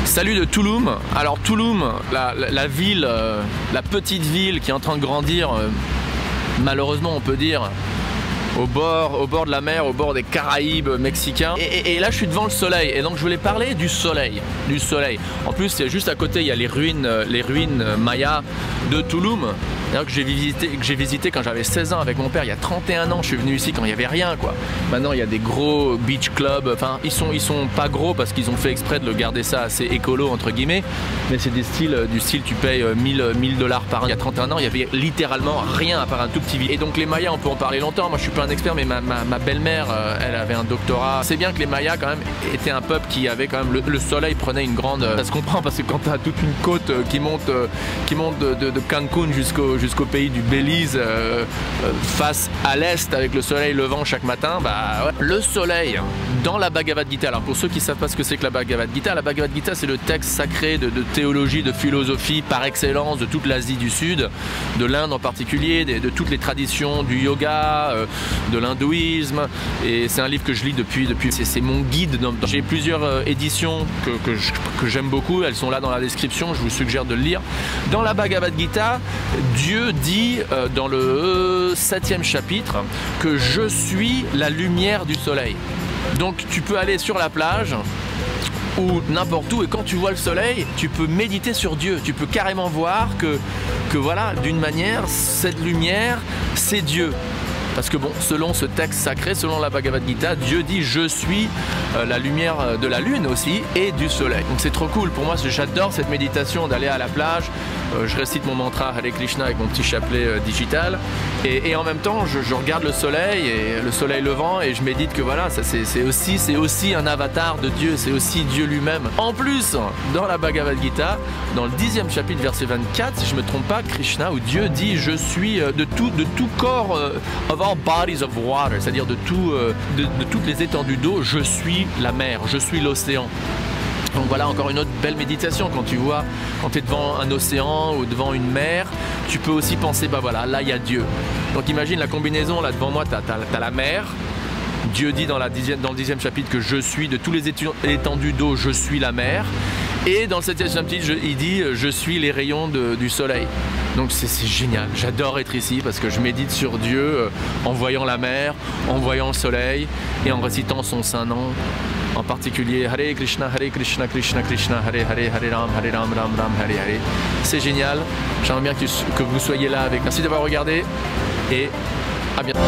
Salut de Tulum. Alors Tulum, la ville, la petite ville qui est en train de grandir, malheureusement on peut dire, au bord de la mer, au bord des Caraïbes mexicains. Et là je suis devant le soleil, et donc je voulais parler du soleil. En plus c'est juste à côté, il y a les ruines mayas de Tulum. Que j'ai visité quand j'avais 16 ans avec mon père. Il y a 31 ans, je suis venu ici quand il n'y avait rien, quoi. Maintenant il y a des gros beach clubs. Enfin ils sont pas gros parce qu'ils ont fait exprès de le garder ça assez écolo entre guillemets. Mais c'est du style tu payes 1000 dollars par an. Il y a 31 ans il y avait littéralement rien à part un tout petit village. Et donc les Mayas on peut en parler longtemps. Moi je suis pas un expert, mais ma belle-mère elle avait un doctorat. C'est bien que les Mayas quand même étaient un peuple qui avait quand même le soleil prenait une grande. Ça se comprend parce que quand tu as toute une côte qui monte de Cancun jusqu'au pays du Belize, face à l'est avec le soleil levant chaque matin, bah ouais. Le soleil dans la Bhagavad Gita. Alors pour ceux qui ne savent pas ce que c'est que la Bhagavad Gita c'est le texte sacré de théologie, de philosophie par excellence de toute l'Asie du Sud, de l'Inde en particulier, de toutes les traditions du yoga, de l'hindouisme, et c'est un livre que je lis depuis c'est mon guide. J'ai plusieurs éditions que j'aime beaucoup, elles sont là dans la description, je vous suggère de le lire. Dans la Bhagavad Gita, Dieu dit dans le 7e chapitre que je suis la lumière du soleil. Donc tu peux aller sur la plage ou n'importe où, et quand tu vois le soleil, tu peux méditer sur Dieu. Tu peux carrément voir que voilà, d'une manière, cette lumière, c'est Dieu. Parce que bon, selon ce texte sacré, selon la Bhagavad Gita, Dieu dit je suis la lumière de la lune aussi et du soleil. Donc c'est trop cool pour moi, j'adore cette méditation d'aller à la plage. Je récite mon mantra Hare Krishna avec mon petit chapelet digital et en même temps je regarde le soleil et le soleil levant et je médite que voilà, c'est aussi un avatar de Dieu, c'est aussi Dieu lui-même. En plus, dans la Bhagavad Gita, dans le 10e chapitre verset 24, si je ne me trompe pas, Krishna ou Dieu dit je suis de tout corps of all bodies of water, c'est-à-dire de toutes les étendues d'eau, je suis la mer, je suis l'océan. Donc voilà encore une autre belle méditation. Quand tu es devant un océan ou devant une mer, tu peux aussi penser, bah voilà, là il y a Dieu. Donc imagine la combinaison, là devant moi tu as la mer. Dieu dit dans le 10e chapitre que je suis, de tous les étendues d'eau, je suis la mer. Et dans le 7e chapitre, il dit je suis les rayons du soleil. Donc c'est génial, j'adore être ici parce que je médite sur Dieu en voyant la mer, en voyant le soleil et en récitant son saint nom. En particulier Hare Krishna, Krishna Krishna, Hare Hare, Hare Ram, Ram Ram, Hare Hare. C'est génial, j'aimerais bien que vous soyez là avec. Merci d'avoir regardé et à bientôt.